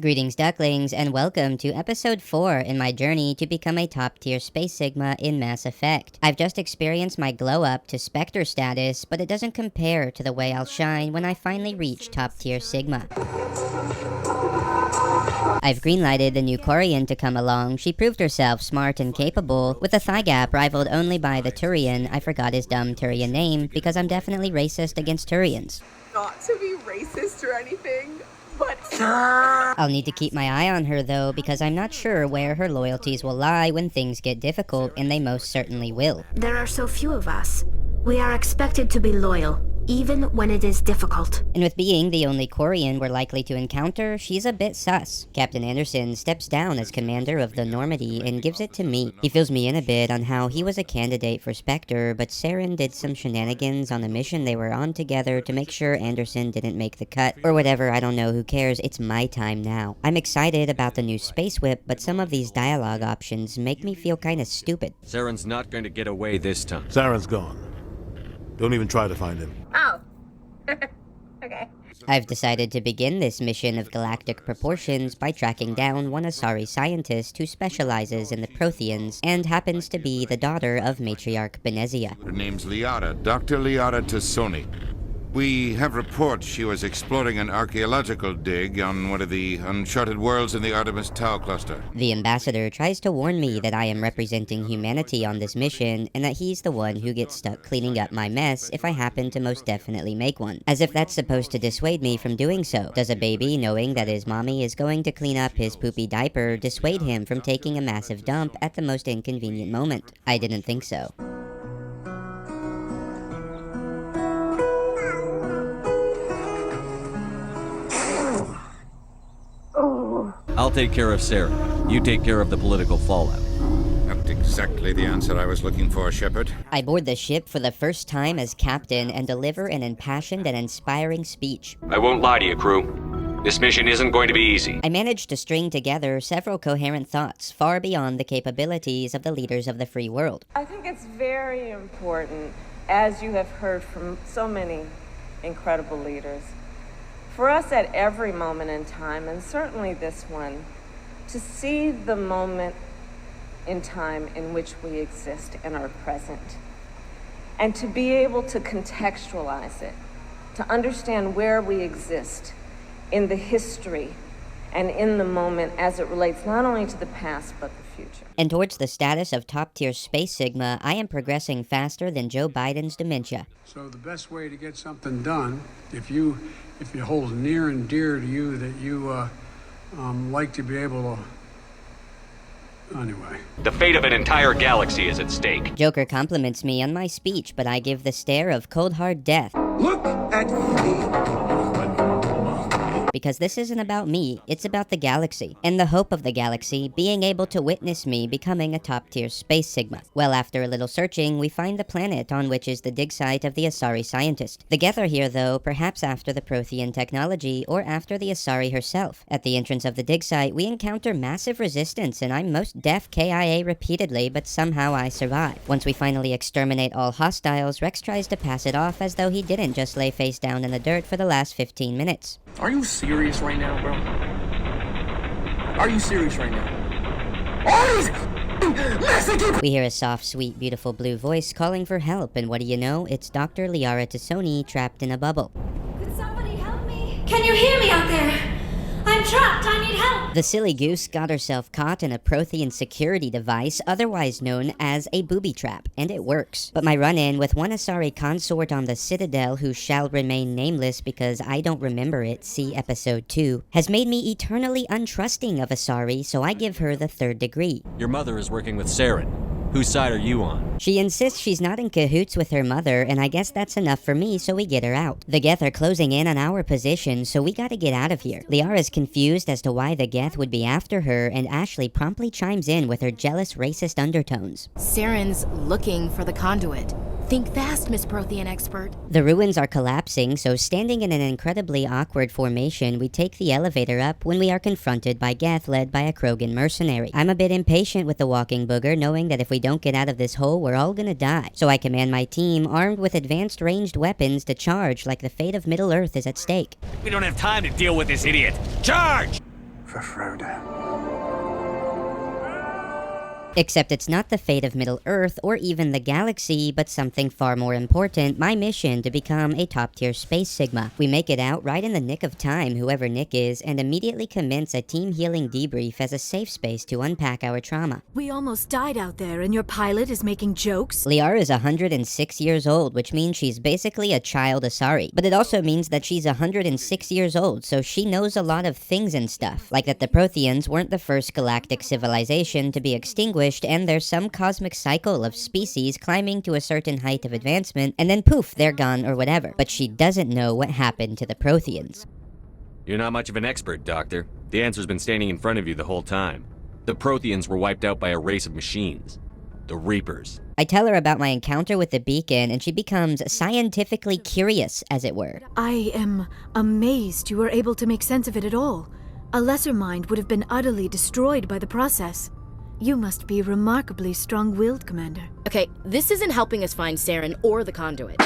Greetings, ducklings, and welcome to episode 4 in my journey to become a top-tier Space Sigma in Mass Effect. I've just experienced my glow-up to Spectre status, but it doesn't compare to the way I'll shine when I finally reach top-tier Sigma. I've greenlighted the new Quarian to come along. She proved herself smart and capable, with a thigh gap rivaled only by the Turian. I forgot his dumb Turian name, because I'm definitely racist against Turians. Not to be racist or anything, but... I'll need to keep my eye on her though, because I'm not sure where her loyalties will lie when things get difficult, and they most certainly will. There are so few of us. We are expected to be loyal, even when it is difficult. And with being the only Quarian we're likely to encounter, she's a bit sus. Captain Anderson steps down as commander of the Normandy and gives it to me. He fills me in a bit on how he was a candidate for Spectre, but Saren did some shenanigans on the mission they were on together to make sure Anderson didn't make the cut. Or whatever, I don't know, who cares, it's my time now. I'm excited about the new Space Whip, but some of these dialogue options make me feel kinda stupid. Saren's not going to get away this time. Saren's gone. Don't even try to find him. Oh. Okay. I've decided to begin this mission of galactic proportions by tracking down one Asari scientist who specializes in the Protheans and happens to be the daughter of Matriarch Benezia. Her name's Liara, Dr. Liara Tassoni. We have reports she was exploring an archaeological dig on one of the uncharted worlds in the Artemis Tau cluster. The ambassador tries to warn me that I am representing humanity on this mission and that he's the one who gets stuck cleaning up my mess if I happen to most definitely make one. As if that's supposed to dissuade me from doing so. Does a baby knowing that his mommy is going to clean up his poopy diaper dissuade him from taking a massive dump at the most inconvenient moment? I didn't think so. I'll take care of Saren. You take care of the political fallout. Not exactly the answer I was looking for, Shepard. I board the ship for the first time as captain and deliver an impassioned and inspiring speech. I won't lie to you, crew. This mission isn't going to be easy. I managed to string together several coherent thoughts far beyond the capabilities of the leaders of the free world. I think it's very important, as you have heard from so many incredible leaders, for us at every moment in time, and certainly this one, to see the moment in time in which we exist and are present, and to be able to contextualize it, to understand where we exist in the history and in the moment as it relates not only to the past but the future. And towards the status of top-tier Space Sigma, I am progressing faster than Joe Biden's dementia. So the best way to get something done, if you hold near and dear to you that you like to be able to... Anyway. The fate of an entire galaxy is at stake. Joker compliments me on my speech, but I give the stare of cold hard death. Look at me. Because this isn't about me, it's about the galaxy, and the hope of the galaxy being able to witness me becoming a top-tier Space Sigma. Well, after a little searching, we find the planet on which is the dig site of the Asari scientist. The Geth are here though, perhaps after the Prothean technology, or after the Asari herself. At the entrance of the dig site, we encounter massive resistance, and I'm most def KIA repeatedly, but somehow I survive. Once we finally exterminate all hostiles, Rex tries to pass it off as though he didn't just lay face down in the dirt for the last 15 minutes. Are you serious right now, bro? Are you serious right now? All these Mexicans! We hear a soft, sweet, beautiful blue voice calling for help, and what do you know? It's Dr. Liara Tassoni trapped in a bubble. Could somebody help me? Can you hear me out there? I'm trapped. I need help. The silly goose got herself caught in a Prothean security device, otherwise known as a booby trap, and it works. But my run-in with one Asari consort on the Citadel, who shall remain nameless because I don't remember it, see episode 2, has made me eternally untrusting of Asari, so I give her the 3rd degree. Your mother is working with Saren. Whose side are you on? She insists she's not in cahoots with her mother, and I guess that's enough for me, so we get her out. The Geth are closing in on our position, so we gotta get out of here. Liara's confused as to why the Geth would be after her, and Ashley promptly chimes in with her jealous, racist undertones. Saren's looking for the conduit. Think fast, Miss Prothean expert. The ruins are collapsing, so standing in an incredibly awkward formation, we take the elevator up when we are confronted by Geth led by a Krogan mercenary. I'm a bit impatient with the walking booger, knowing that if we don't get out of this hole, we're all gonna die. So I command my team, armed with advanced ranged weapons, to charge like the fate of Middle-earth is at stake. We don't have time to deal with this idiot. Charge! for Frodo. Except it's not the fate of Middle-earth or even the galaxy, but something far more important, my mission to become a top-tier Space Sigma. We make it out right in the nick of time, whoever Nick is, and immediately commence a team healing debrief as a safe space to unpack our trauma. We almost died out there, and your pilot is making jokes? Liara is 106 years old, which means she's basically a child Asari. But it also means that she's 106 years old, so she knows a lot of things and stuff. Like that the Protheans weren't the first galactic civilization to be extinguished, and there's some cosmic cycle of species climbing to a certain height of advancement, and then poof, they're gone or whatever. But she doesn't know what happened to the Protheans. You're not much of an expert, Doctor. The answer's been standing in front of you the whole time. The Protheans were wiped out by a race of machines. The Reapers. I tell her about my encounter with the beacon, and she becomes scientifically curious, as it were. I am amazed you were able to make sense of it at all. A lesser mind would have been utterly destroyed by the process. You must be remarkably strong-willed, Commander. Okay, this isn't helping us find Saren or the conduit.